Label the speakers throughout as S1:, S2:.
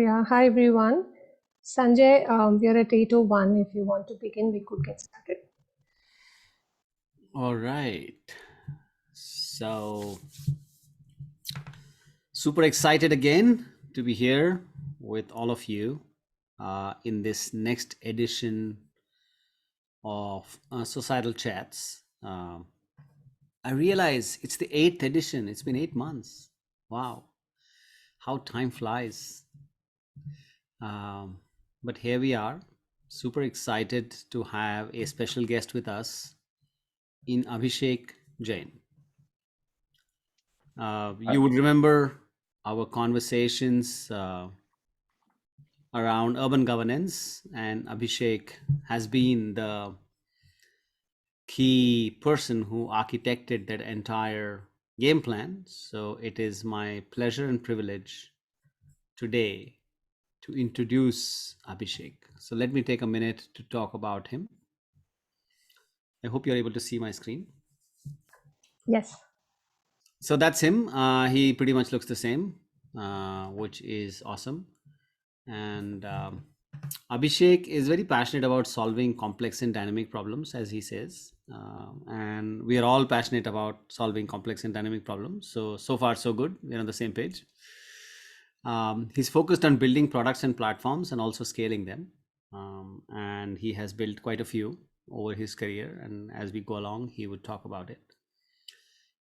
S1: Yeah, hi everyone. Sanjay, we are at 8:01. If you want to begin, we could get started.
S2: All right. So, super excited again to be here with all of you in this next edition of Societal Chats. I realize it's the eighth edition, it's been 8 months. Wow, how time flies. Um, but here we are, super excited to have a special guest with us in Abhishek Jain. You would remember our conversations around urban governance, and Abhishek has been the key person who architected that entire game plan. So it is my pleasure and privilege today to introduce Abhishek. So let me take a minute to talk about him. I hope you're able to see my screen.
S1: Yes.
S2: So that's him. He pretty much looks the same, which is awesome. And Abhishek is very passionate about solving complex and dynamic problems, as he says. And we are all passionate about solving complex and dynamic problems. So far, so good. We're on the same page. He's focused on building products and platforms and also scaling them. And he has built quite a few over his career. And as we go along, he would talk about it.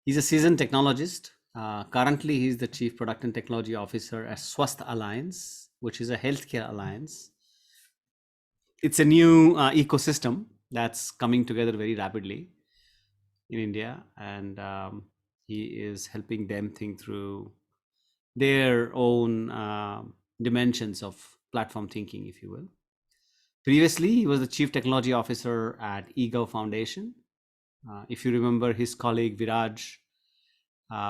S2: He's a seasoned technologist. Currently, he's the Chief Product and Technology Officer at Swasth Alliance, which is a healthcare alliance. It's a new ecosystem that's coming together very rapidly in India, and he is helping them think through their own dimensions of platform thinking, if you will. Previously, he was the Chief Technology Officer at eGov Foundation. If you remember his colleague Viraj,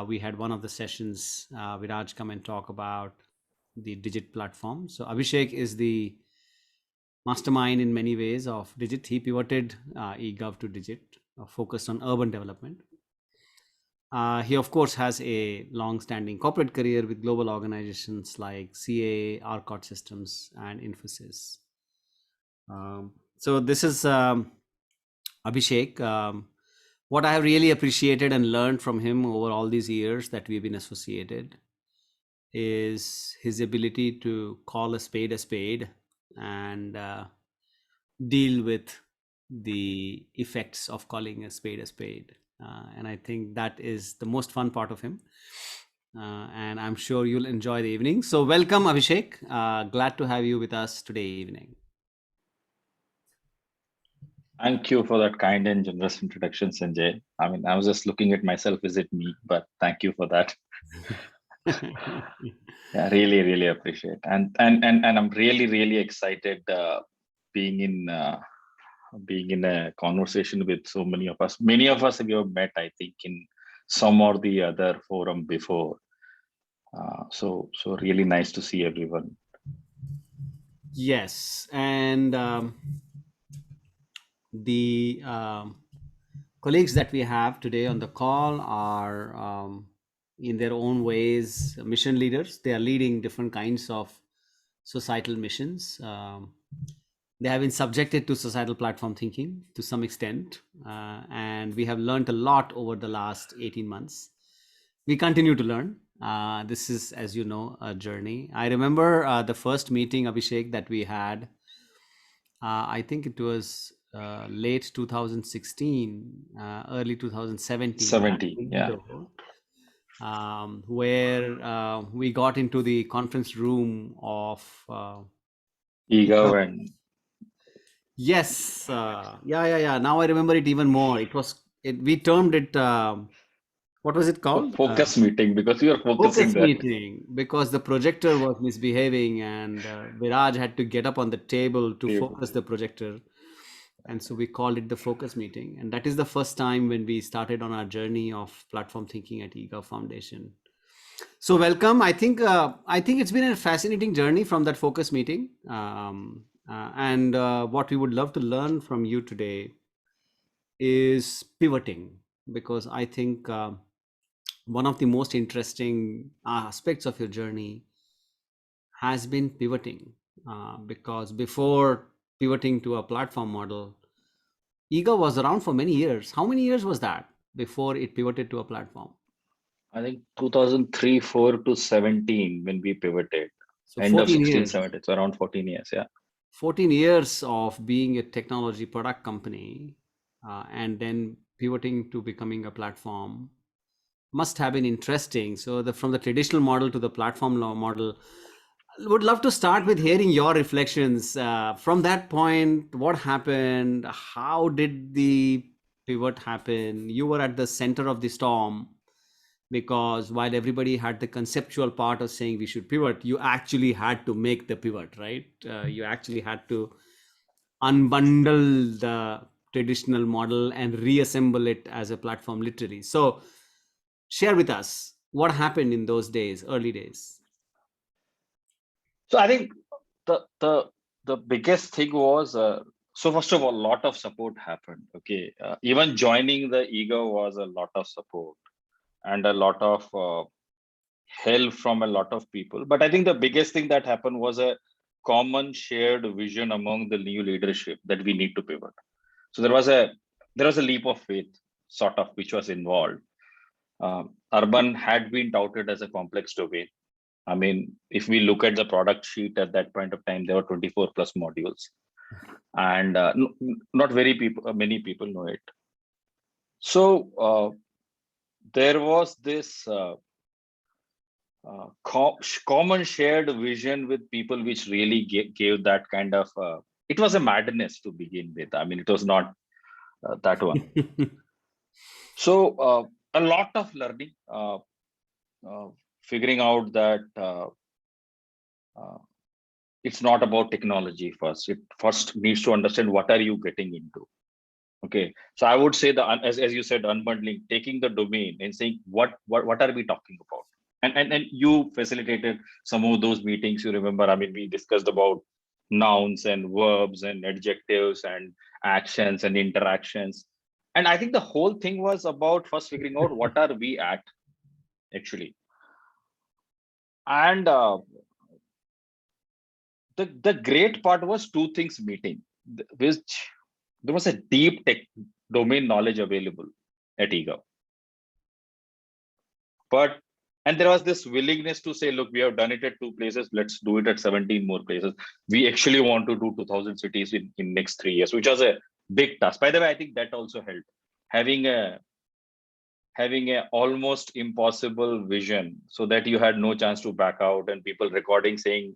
S2: we had one of the sessions, Viraj come and talk about the Digit platform. So Abhishek is the mastermind in many ways of Digit. He pivoted eGov to Digit, focused on urban development. He, of course, has a long-standing corporate career with global organizations like CA, Arcot Systems, and Infosys. So this is Abhishek. What I have really appreciated and learned from him over all these years that we've been associated is his ability to call a spade and deal with the effects of calling a spade a spade. And I think that is the most fun part of him. And I'm sure you'll enjoy the evening. So, welcome, Abhishek. Glad to have you with us today evening.
S3: Thank you for that kind and generous introduction, Sanjay. I mean, I was just looking at myself, is it me? But thank you for that. Yeah, really, really appreciate. And I'm really excited being in being in a conversation with so many of us. Many of us we have met, I think, in some or the other forum before. So really nice to see everyone.
S2: Yes, and the colleagues that we have today on the call are, in their own ways, mission leaders. They are leading different kinds of societal missions. They have been subjected to societal platform thinking to some extent, and we have learned a lot over the last 18 months. We continue to learn. This is, as you know, a journey. I remember the first meeting, Abhishek, that we had. I think it was late 2016, early 2017, at
S3: 70, yeah.
S2: where we got into the conference room of
S3: eGov and
S2: yes, yeah. Now I remember it even more. We termed it. What was it called?
S3: focus meeting, because we are focusing
S2: Focus
S3: there.
S2: meeting, because the projector was misbehaving and Viraj had to get up on the table to focus the projector. And so we called it the focus meeting. And that is the first time when we started on our journey of platform thinking at eGov Foundation. So welcome. I think it's been a fascinating journey from that focus meeting. And what we would love to learn from you today is pivoting, because I think one of the most interesting aspects of your journey has been pivoting, because before pivoting to a platform model, Ega was around for many years. How many years was that before it pivoted to a platform?
S3: I think 2003, 4 to 17 when we pivoted.
S2: So
S3: End of
S2: 14
S3: 16,
S2: years.
S3: 17, so around 14 years. Yeah.
S2: 14 years of being a technology product company, and then pivoting to becoming a platform must have been interesting. So from the traditional model to the platform model, would love to start with hearing your reflections from that point. What happened? How did the pivot happen? You were at the center of the storm, because while everybody had the conceptual part of saying we should pivot, you actually had to make the pivot, right? You actually had to unbundle the traditional model and reassemble it as a platform, literally. So share with us what happened in those days, early days.
S3: So I think the biggest thing was, so first of all, a lot of support happened. Okay, even joining the Ego was a lot of support and a lot of help from a lot of people. But I think the biggest thing that happened was a common shared vision among the new leadership that we need to pivot. So there was a leap of faith, sort of, which was involved. Urban had been touted as a complex domain. I mean, if we look at the product sheet at that point of time, there were 24 plus modules, and not many people know it. So there was this common shared vision with people, which really gave that kind of. It was a madness to begin with. I mean, it was not that one. So a lot of learning, figuring out that. It's not about technology first. It first needs to understand what are you getting into. Okay, so I would say as you said, unbundling, taking the domain and saying what are we talking about, and you facilitated some of those meetings. You remember? I mean, we discussed about nouns and verbs and adjectives and actions and interactions, and I think the whole thing was about first figuring out what are we at actually, and the great part was two things meeting, which there was a deep tech domain knowledge available at Ego. But and there was this willingness to say, look, we have done it at 2 places, let's do it at 17 more places. We actually want to do 2000 cities in next 3 years, which was a big task. By the way, I think that also helped. Having a almost impossible vision, so that you had no chance to back out, and people recording saying,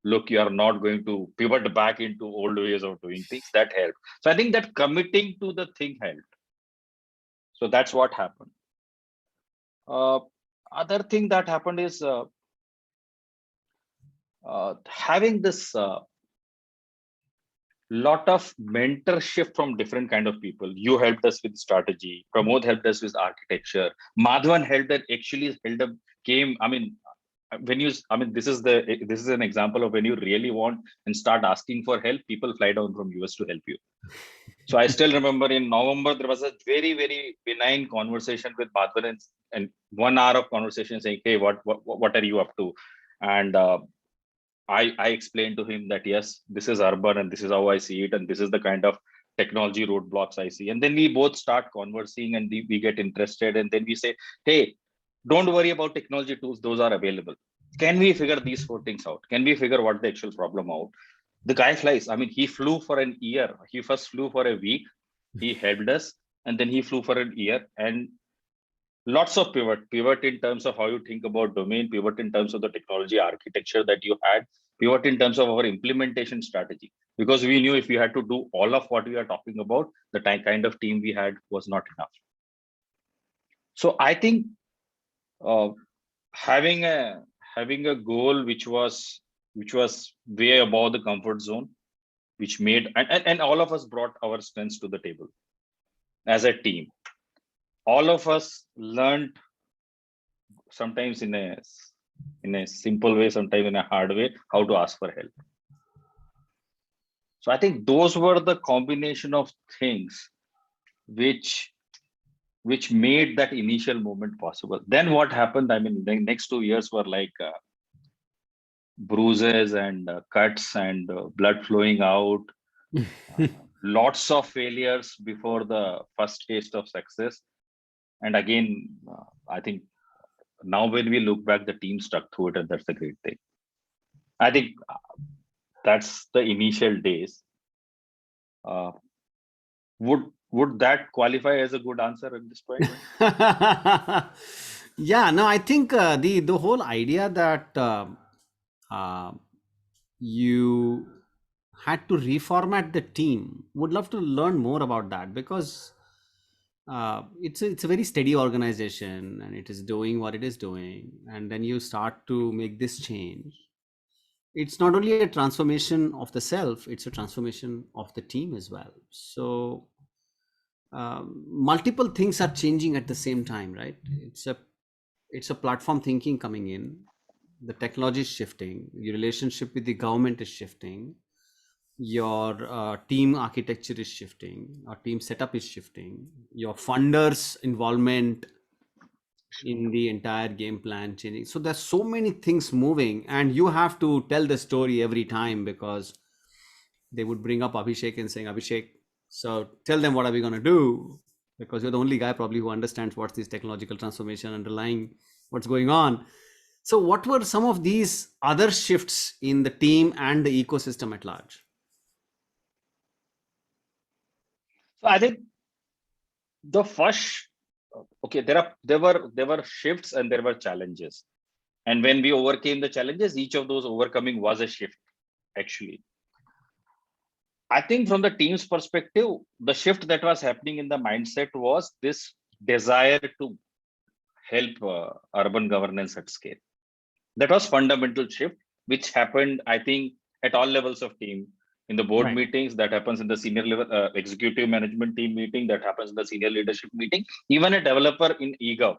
S3: look, you are not going to pivot back into old ways of doing things. That helped. So I think that committing to the thing helped. So that's what happened. Other thing that happened is having this lot of mentorship from different kind of people. You helped us with strategy. Pramod helped us with architecture. Madhavan helped that actually held up came. I mean, this is an example of when you really want and start asking for help, people fly down from US to help you. So I still remember in November there was a very, very benign conversation with Madhavan, and 1 hour of conversation saying, hey, what are you up to? And I explained to him that yes, this is urban and this is how I see it, and this is the kind of technology roadblocks I see. And then we both start conversing, and we get interested, and then we say, hey, don't worry about technology tools, those are available. Can we figure these 4 things out? Can we figure what the actual problem out? The guy flies. I mean, he flew for an year. He first flew for a week. He helped us, and then he flew for an year. And lots of pivot in terms of how you think about domain, pivot in terms of the technology architecture that you had, pivot in terms of our implementation strategy, because we knew if we had to do all of what we are talking about, the kind of team we had was not enough. So I think uh, having a goal which was way above the comfort zone, which made and all of us brought our strengths to the table as a team. All of us learned, sometimes in a simple way, sometimes in a hard way, how to ask for help. So I think those were the combination of things which made that initial moment possible. Then what happened? I mean, the next 2 years were like bruises and cuts and blood flowing out, lots of failures before the first taste of success. And again, I think now when we look back, the team stuck through it, and that's a great thing. I think that's the initial days. Uh, would that qualify as a good answer at this point?
S2: Yeah, no, I think the whole idea that uh, you had to reformat the team, would love to learn more about that, because it's a very steady organization and it is doing what it is doing, and then you start to make this change. It's not only a transformation of the self, it's a transformation of the team as well. So multiple things are changing at the same time, right? It's a platform thinking coming in, the technology is shifting, your relationship with the government is shifting, your team architecture is shifting, our team setup is shifting, your funders involvement in the entire game plan changing. So there's so many things moving, and you have to tell the story every time, because they would bring up Abhishek and saying, Abhishek, so tell them what are we going to do, because you're the only guy probably who understands what's this technological transformation underlying what's going on. So what were some of these other shifts in the team and the ecosystem at large?
S3: So I think the first, okay, there were shifts and there were challenges, and when we overcame the challenges, each of those overcoming was a shift. Actually, I think from the team's perspective, the shift that was happening in the mindset was this desire to help urban governance at scale. That was fundamental shift, which happened, I think, at all levels of team. In the board
S2: Right.
S3: meetings, that happens in the senior level executive management team meeting, that happens in the senior leadership meeting. Even a developer in eGov,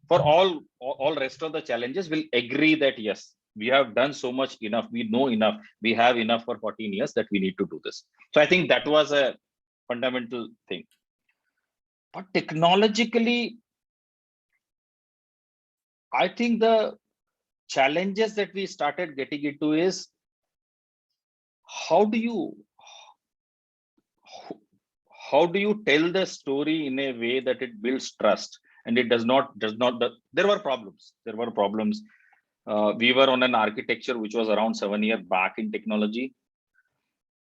S3: for all rest of the challenges, will agree that yes, we have done so much enough, we know enough, we have enough for 14 years that we need to do this. So I think that was a fundamental thing. But technologically, I think the challenges that we started getting into is how do you tell the story in a way that it builds trust and it does not there were problems. We were on an architecture which was around 7 years back in technology.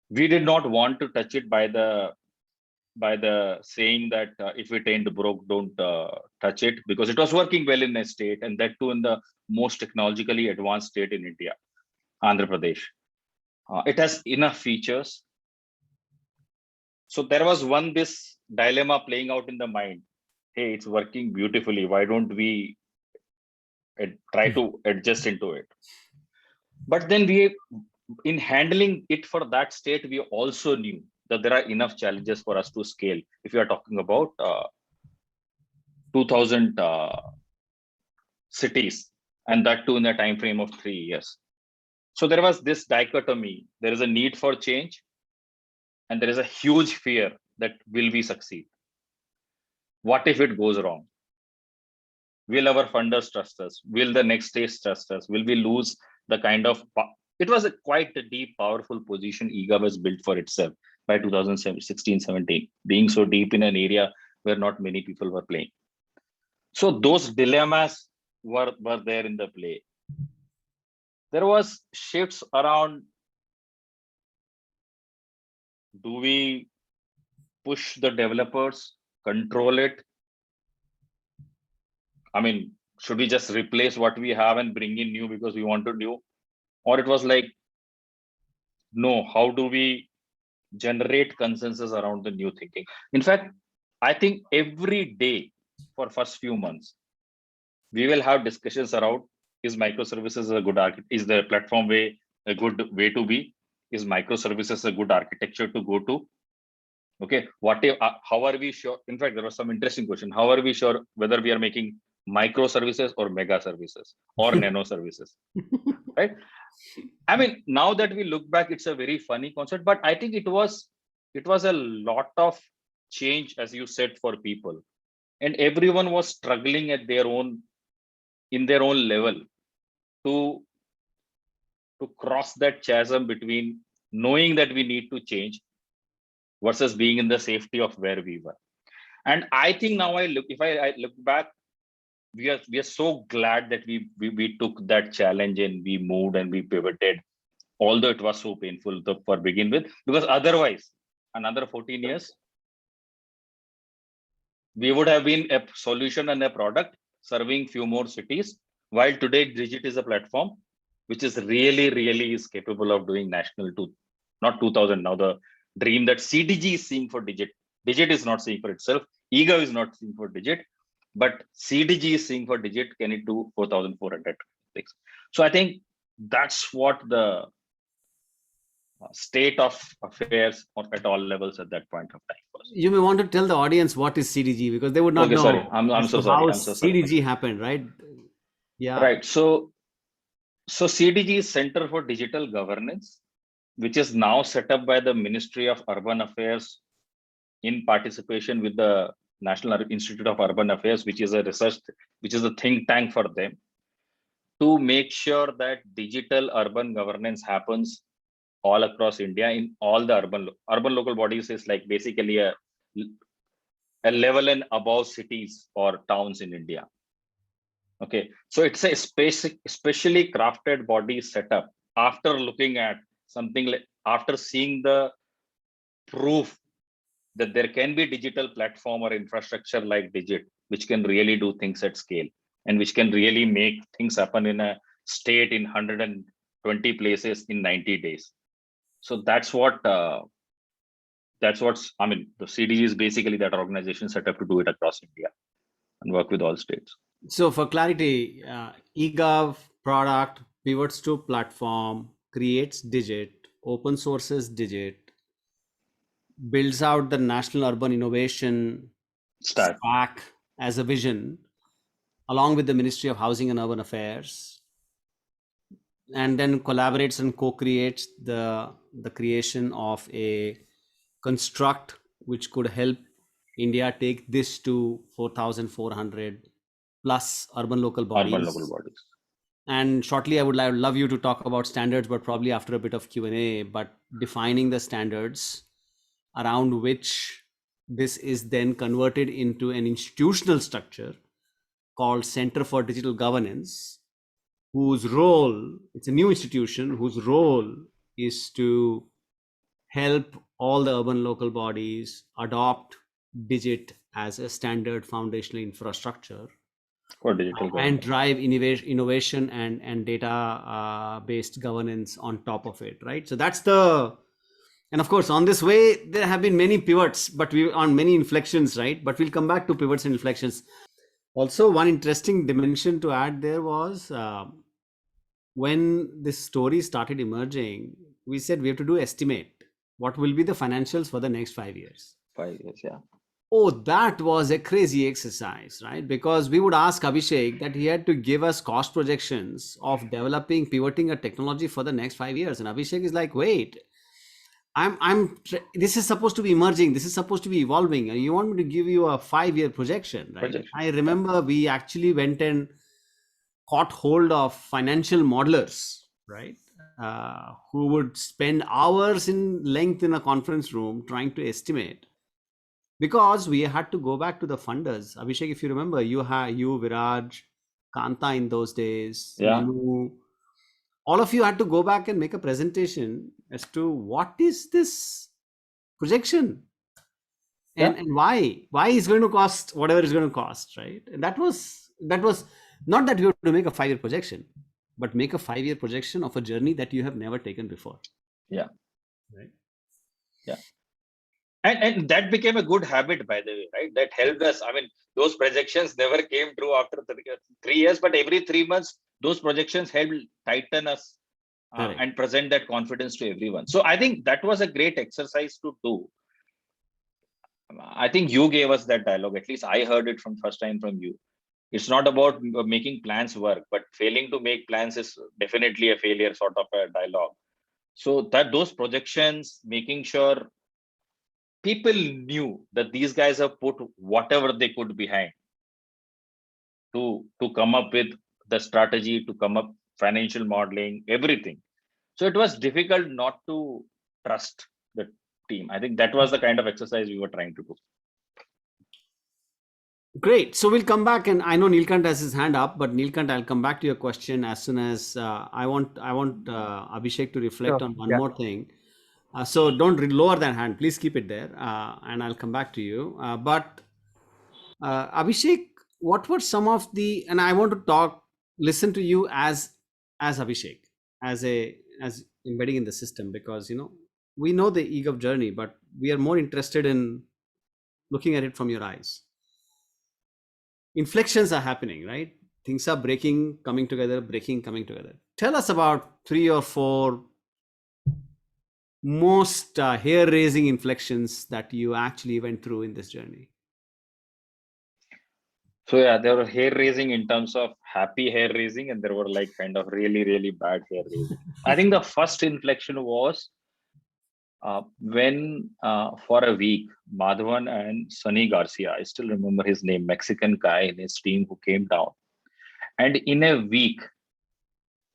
S3: We did not want to touch it by the saying that if it ain't broke, don't touch it, because it was working well in a state, and that too in the most technologically advanced state in India, Andhra Pradesh. It has enough features. So there was this dilemma playing out in the mind. Hey, it's working beautifully. Why don't we try to adjust into it? But then in handling it for that state, we also knew that there are enough challenges for us to scale. If you are talking about 2000 cities, and that too in a time frame of 3 years. So there was this dichotomy. There is a need for change, and there is a huge fear that will we succeed? What if it goes wrong? Will our funders trust us? Will the next stage trust us? Will we lose the kind of... It was quite a deep, powerful position eGov was built for itself by 2016-17, being so deep in an area where not many people were playing. So those dilemmas were there in the play. There was shifts around, do we push the developers, control it? I mean, should we just replace what we have and bring in new because we want to new? Or it was like, no, how do we generate consensus around the new thinking? In fact, I think every day for first few months, we will have discussions around, is microservices a good architecture? Is the platform way a good way to be? Is microservices a good architecture to go to? Okay, how are we sure? In fact, there was some interesting question. How are we sure whether we are making microservices or mega services or nano services? Right? I mean, now that we look back, it's a very funny concept, but I think it was a lot of change, as you said, for people, and everyone was struggling at in their own level to to cross that chasm between knowing that we need to change versus being in the safety of where we were. And I think now I look back, we are so glad that we took that challenge and we moved and we pivoted, although it was so painful for begin with, because otherwise another 14 years we would have been a solution and a product serving few more cities, while today Digit is a platform which is really is capable of doing national to not 2000 now, the dream that CDG is seeing for Digit. Digit is not seeing for itself, Ego is not seeing for Digit, but CDG is seeing for Digit, can it do 4,400 things? So I think that's what the state of affairs at all levels at that point of time was.
S2: You may want to tell the audience what is CDG, because they would not
S3: Okay,
S2: know.
S3: sorry. I'm
S2: as
S3: so
S2: to
S3: sorry.
S2: how
S3: I'm so sorry.
S2: CDG happened, right? Yeah.
S3: Right. So CDG is Center for Digital Governance, which is now set up by the Ministry of Urban Affairs in participation with the National Institute of Urban Affairs, which is a think tank for them, to make sure that digital urban governance happens all across India in all the urban local bodies. Is like basically a level and above cities or towns in India. Okay, so it's a specially crafted body setup after looking at something like, after seeing the proof that there can be digital platform or infrastructure like Digit, which can really do things at scale and which can really make things happen in a state in 120 places in 90 days. So that's what's, I mean, the CDG is basically that organization set up to do it across India and work with all states.
S2: So for clarity, eGov product pivots to platform, creates Digit, open sources Digit, builds out the National Urban Innovation Stack as a vision, along with the Ministry of Housing and Urban Affairs, and then collaborates and co-creates the creation of a construct which could help India take this to 4,400 plus urban local bodies. And shortly, I would love you to talk about standards, but probably after a bit of Q&A, but defining the standards around which this is then converted into an institutional structure called Center for Digital Governance, whose role, it's a new institution, whose role is to help all the urban local bodies adopt Digit as a standard foundational infrastructure
S3: for digital
S2: and drive innovation and data based governance on top of it, right? So that's and of course on this way there have been many pivots, but we on many inflections, right? But we'll come back to pivots and inflections. Also, one interesting dimension to add there was when this story started emerging, we said we have to do estimate what will be the financials for the next 5 years.
S3: 5 years, yeah.
S2: Oh, that was a crazy exercise, right? Because we would ask Abhishek that he had to give us cost projections of developing, pivoting a technology for the next 5 years. And Abhishek is like, wait, this is supposed to be emerging. This is supposed to be evolving. And you want me to give you a 5-year projection, right? I remember we actually went and caught hold of financial modelers, right? Who would spend hours in length in a conference room trying to estimate. Because we had to go back to the funders. Abhishek, if you remember, you, Viraj, Kanta in those days,
S3: yeah.
S2: Manu, all of you had to go back and make a presentation as to what is this projection and why it's going to cost whatever it's going to cost, right? And that was not that you have to make a 5-year projection, but make a 5-year projection of a journey that you have never taken before.
S3: Yeah.
S2: Right.
S3: Yeah. And that became a good habit, by the way, right? That helped us. I mean, those projections never came true after 3 years, but every 3 months, those projections helped tighten us and present that confidence to everyone. So I think that was a great exercise to do. I think you gave us that dialogue. At least I heard it from first time from you. It's not about making plans work, but failing to make plans is definitely a failure sort of a dialogue. So that those projections, making sure people knew that these guys have put whatever they could behind to come up with the strategy, to come up financial modeling, everything. So it was difficult not to trust the team. I think that was the kind of exercise we were trying to do.
S2: Great. So we'll come back, and I know Neelkant has his hand up, but Neelkant, I'll come back to your question as soon as I want Abhishek to reflect
S4: Sure.
S2: on one
S4: Yeah.
S2: more thing. So don't lower that hand. Please keep it there, and I'll come back to you. But Abhishek, what were some of the? And I want to listen to you as Abhishek, as embedding in the system, because we know the eGov journey, but we are more interested in looking at it from your eyes. Inflections are happening, right? Things are breaking, coming together, breaking, coming together. Tell us about 3 or 4 most hair-raising inflections that you actually went through in this journey.
S3: So yeah, there were hair raising in terms of happy hair raising, and there were like kind of really, really bad hair raising. I think the first inflection was when for a week, Madhavan and Sunny Garcia, I still remember his name, Mexican guy in his team who came down. And in a week,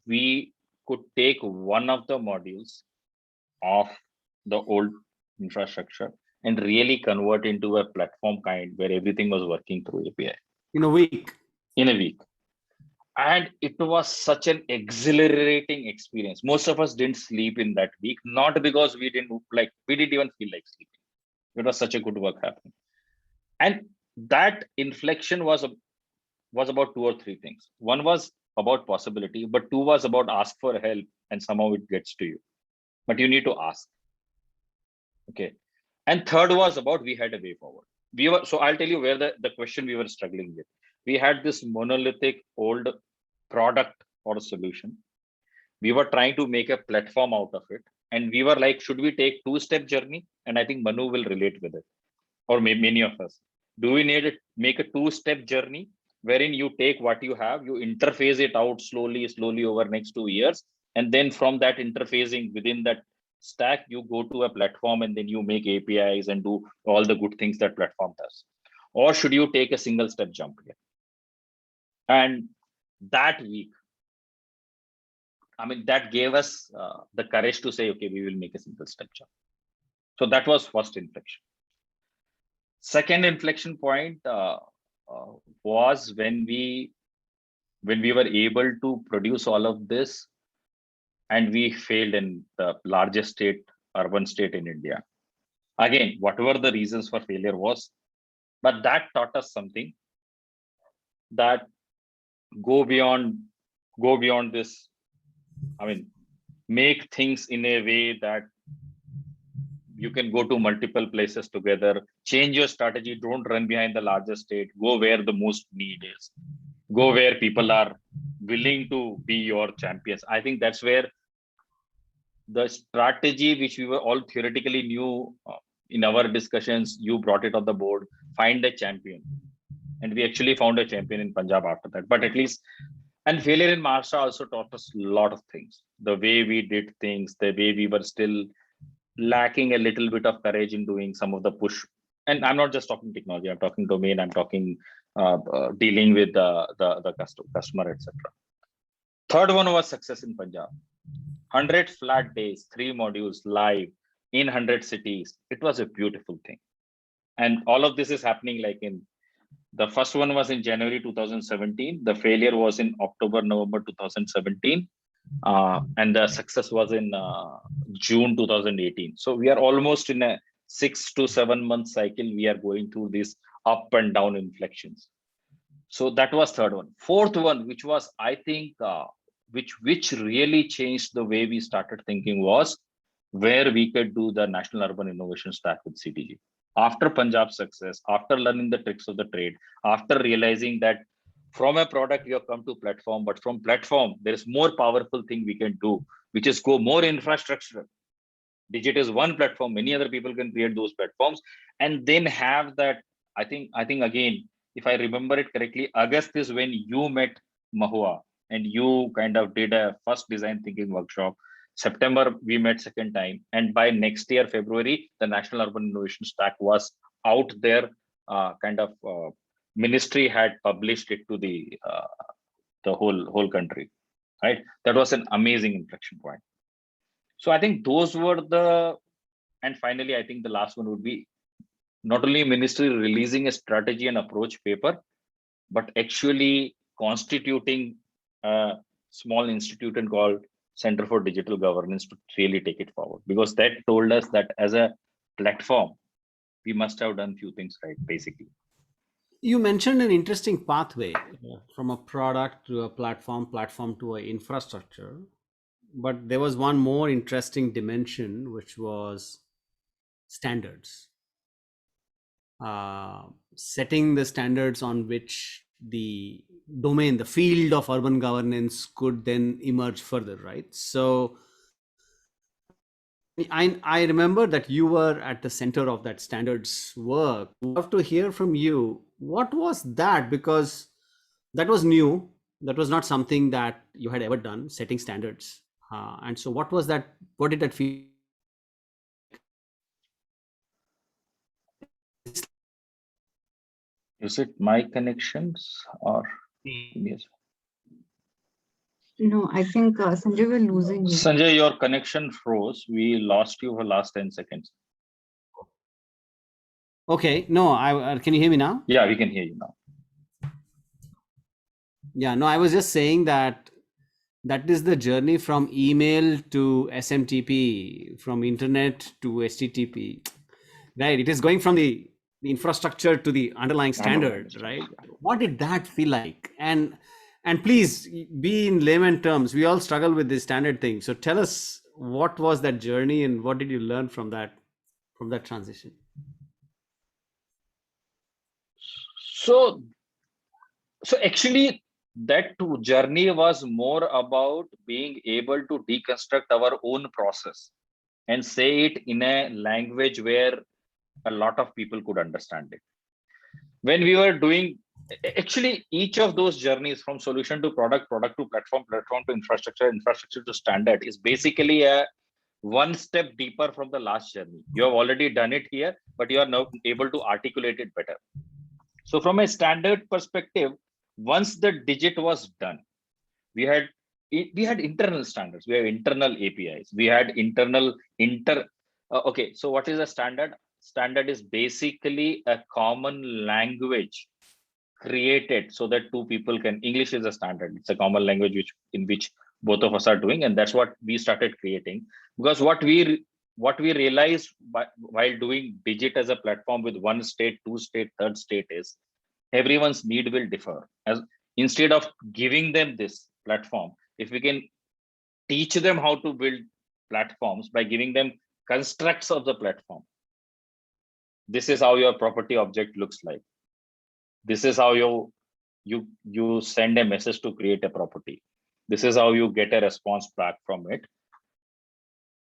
S3: we could take one of the modules of the old infrastructure and really convert into a platform kind where everything was working through API.
S2: In a week.
S3: In a week. And it was such an exhilarating experience. Most of us didn't sleep in that week, not because we didn't even feel like sleeping. It was such a good work happening. And that inflection was about 2 or 3 things. One was about possibility, but 2 was about ask for help, and somehow it gets to you. But you need to ask. Okay. And third was about we had a way forward. So I'll tell you where the question we were struggling with. We had this monolithic old product or solution. We were trying to make a platform out of it. And we were like, should we take 2-step journey? And I think Manu will relate with it, or maybe many of us. Do we need to make a 2-step journey wherein you take what you have, you interface it out slowly over next 2 years. And then from that interfacing within that stack, you go to a platform and then you make APIs and do all the good things that platform does. Or should you take a single step jump here? And that week, I mean, that gave us the courage to say, okay, we will make a single step jump. So that was first inflection. Second inflection point was when we were able to produce all of this and we failed in the largest urban state in India. Again, whatever the reasons for failure was, but that taught us something, that go beyond this. I mean, make things in a way that you can go to multiple places together, change your strategy, don't run behind the largest state, go where the most need is, go where people are willing to be your champions. I think that's where the strategy, which we were all theoretically knew in our discussions, you brought it on the board, find a champion. And we actually found a champion in Punjab after that. But at least, and failure in Maharashtra also taught us a lot of things. The way we did things, the way we were still lacking a little bit of courage in doing some of the push. And I'm not just talking technology, I'm talking domain, I'm talking dealing with the customer, etc. Third one was success in Punjab. 100 flat days, 3 modules live in 100 cities. It was a beautiful thing. And all of this is happening like the first one was in January 2017. The failure was in October, November 2017. And the success was in June 2018. So we are almost in a 6 to 7 month cycle. We are going through these up and down inflections. So that was third one. Fourth one, which was, I think, which really changed the way we started thinking, was where we could do the National Urban Innovation Stack with CTG. After Punjab's success, after learning the tricks of the trade, after realizing that from a product you have come to platform, but from platform there is more powerful thing we can do, which is go more infrastructure. Digit is one platform, many other people can create those platforms, and then have that. I think again, if I remember it correctly, August is when you met Mahua and you kind of did a first design thinking workshop. September we met second time, and by next year February the National Urban Innovation Stack was out there. Ministry had published it to the whole country, right? That was an amazing inflection point. So I think those were and finally, I think the last one would be not only ministry releasing a strategy and approach paper, but actually constituting a small institution called Center for Digital Governance to really take it forward. Because that told us that as a platform, we must have done few things right, basically.
S2: You mentioned an interesting pathway from a product to a platform to an infrastructure. But there was one more interesting dimension, which was standards. Setting the standards on which the domain, the field of urban governance could then emerge further, right? So I remember that you were at the center of that standards work. I'd love to hear from you. What was that? Because that was new. That was not something that you had ever done, setting standards. And so what was that? What did that feel?
S3: Is it my connections or yes?
S4: No, I think Sanjay, we're losing you.
S3: Sanjay, your connection froze. We lost you for last 10 seconds.
S2: Okay, no, I can you hear me now?
S3: Yeah, we can hear you now.
S2: Yeah, no, I was just saying that is the journey from email to SMTP, from internet to HTTP, right? It is going from the infrastructure to the underlying standard, right? What did that feel like? And please be in layman terms. We all struggle with this standard thing. So tell us, what was that journey and what did you learn from that transition?
S3: So actually, that journey was more about being able to deconstruct our own process and say it in a language where a lot of people could understand it. When we were doing, actually, each of those journeys from solution to product, product to platform, platform to infrastructure, infrastructure to standard is basically a one step deeper from the last journey. You have already done it here, but you are now able to articulate it better. So from a standard perspective, once the digit was done, we had internal standards, we have internal APIs, we had internal okay, so what is a standard? Standard is basically a common language created so that two people can, English is a standard, it's a common language in which both of us are doing, and that's what we started creating. Because what we realized while doing digit as a platform with one state, two state, third state is everyone's need will differ. As instead of giving them this platform, if we can teach them how to build platforms by giving them constructs of the platform. This is how your property object looks like. This is how you send a message to create a property. This is how you get a response back from it.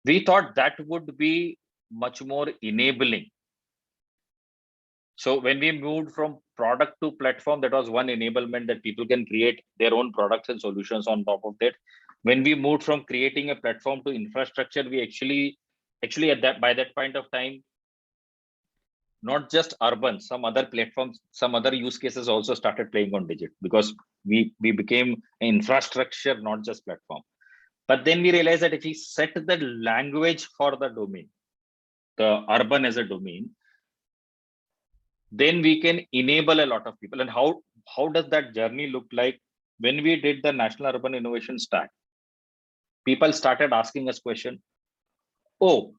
S3: We thought that would be much more enabling. So when we moved from product to platform, that was one enablement, that people can create their own products and solutions on top of that. When we moved from creating a platform to infrastructure, we actually by that point of time, not just urban, some other platforms, some other use cases also started playing on digit, because we became an infrastructure, not just platform. But then we realized that if we set the language for the domain, the urban as a domain, then we can enable a lot of people. And how does that journey look like? When we did the National Urban Innovation Stack, people started asking us question, oh,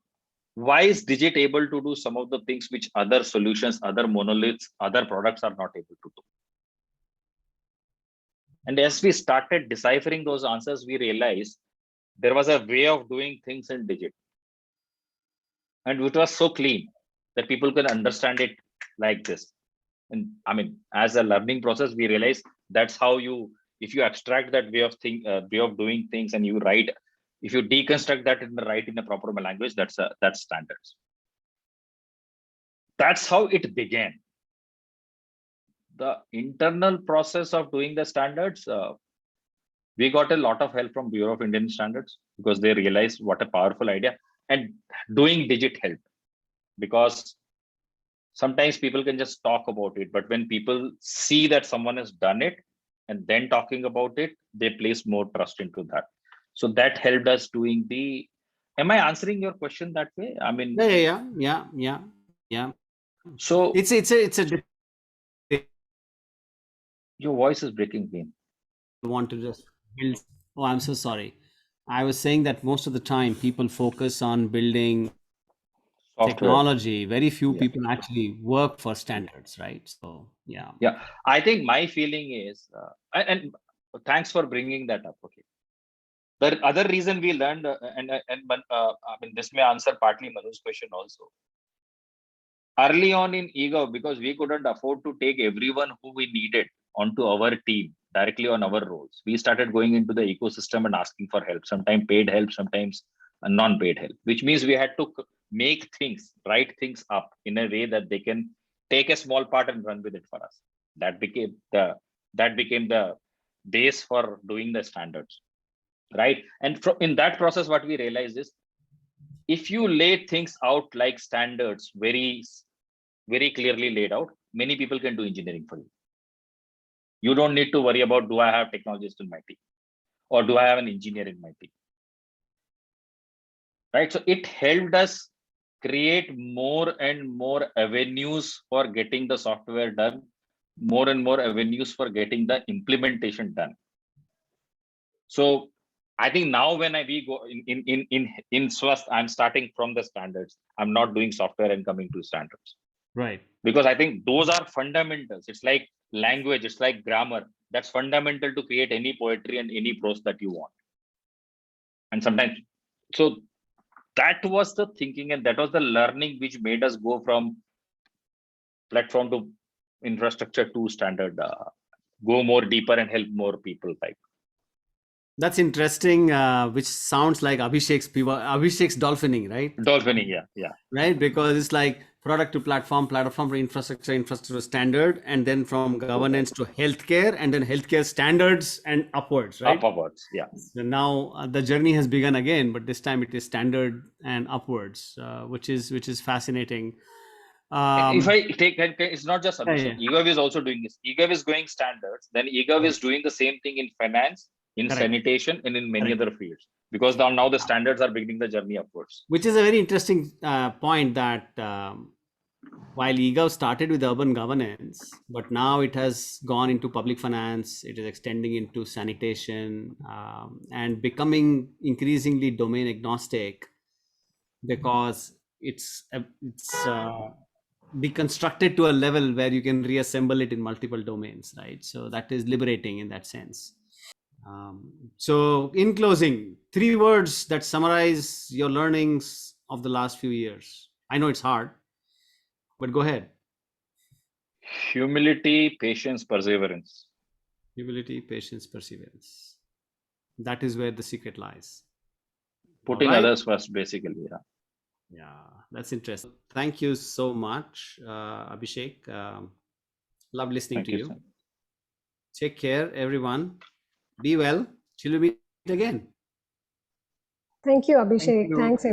S3: why is digit able to do some of the things which other solutions, other monoliths, other products are not able to do? And as we started deciphering those answers, we realized there was a way of doing things in digit, and it was so clean that people can understand it like this. And I mean, as a learning process, we realize that's how if you abstract that way of doing things and you write, if you deconstruct that and write in a proper language, that's standards. That's how it began. The internal process of doing the standards, we got a lot of help from Bureau of Indian Standards, because they realized what a powerful idea, and doing digit helped, because sometimes people can just talk about it, but when people see that someone has done it and then talking about it, they place more trust into that. So that helped us doing the Am I answering your question that way? I mean,
S2: Yeah.
S3: so
S2: It's a
S3: your voice is breaking again.
S2: want to just build. Oh, I'm so sorry. I was saying that most of the time people focus on building
S3: Software.
S2: technology. Very few
S3: Yeah.
S2: people actually work for standards, right? So yeah.
S3: Yeah, I think my feeling is, and thanks for bringing that up. Okay. The other reason we learned, I mean, this may answer partly Manu's question also. Early on in eGov, because we couldn't afford to take everyone who we needed onto our team directly on our roles, we started going into the ecosystem and asking for help, sometimes paid help, sometimes non-paid help, which means we had to write things up in a way that they can take a small part and run with it for us. That became the base for doing the standards, right? And in that process, what we realized is, if you lay things out like standards, very clearly laid out, many people can do engineering for you. You don't need to worry about, do I have technologists in my team, or do I have an engineer in my team, right? So it helped us create more and more avenues for getting the software done, more and more avenues for getting the implementation done. So I think now when we go in Swasth, I'm starting from the standards. I'm not doing software and coming to standards.
S2: Right.
S3: Because I think those are fundamentals. It's like language, it's like grammar. That's fundamental to create any poetry and any prose that you want. And sometimes, so that was the thinking, and that was the learning which made us go from platform to infrastructure to standard, go more deeper and help more people type.
S2: That's interesting, which sounds like Abhishek's dolphining, right?
S3: Dolphining, yeah.
S2: Right, because it's like product to platform, platform to infrastructure to standard, and then from governance to healthcare, and then healthcare standards and upwards, right?
S3: Upwards, yeah.
S2: So now the journey has begun again, but this time it is standard and upwards, which is fascinating.
S3: If I take, it's not just Abhishek.
S2: Yeah.
S3: eGov is also doing this. eGov is going standards. Then eGov is doing the same thing in finance, in
S2: Correct.
S3: sanitation, and in many
S2: Correct.
S3: other fields. Because now the standards are beginning the journey upwards.
S2: Which is a very interesting point, that while eGov started with urban governance, but now it has gone into public finance, it is extending into sanitation, and becoming increasingly domain agnostic, because it's deconstructed to a level where you can reassemble it in multiple domains, right? So that is liberating in that sense. So in closing, 3 words that summarize your learnings of the last few years. I know it's hard, but go ahead.
S3: Humility, patience, perseverance.
S2: Humility, patience, perseverance. That is where the secret lies.
S3: Putting others first, basically.
S2: Yeah, that's interesting. Thank you so much, Abhishek. Love listening to you.
S3: Sir.
S2: Take care, everyone. Be well. Till we meet again.
S1: Thank you, Abhishek.
S2: Thank you.
S1: Thanks.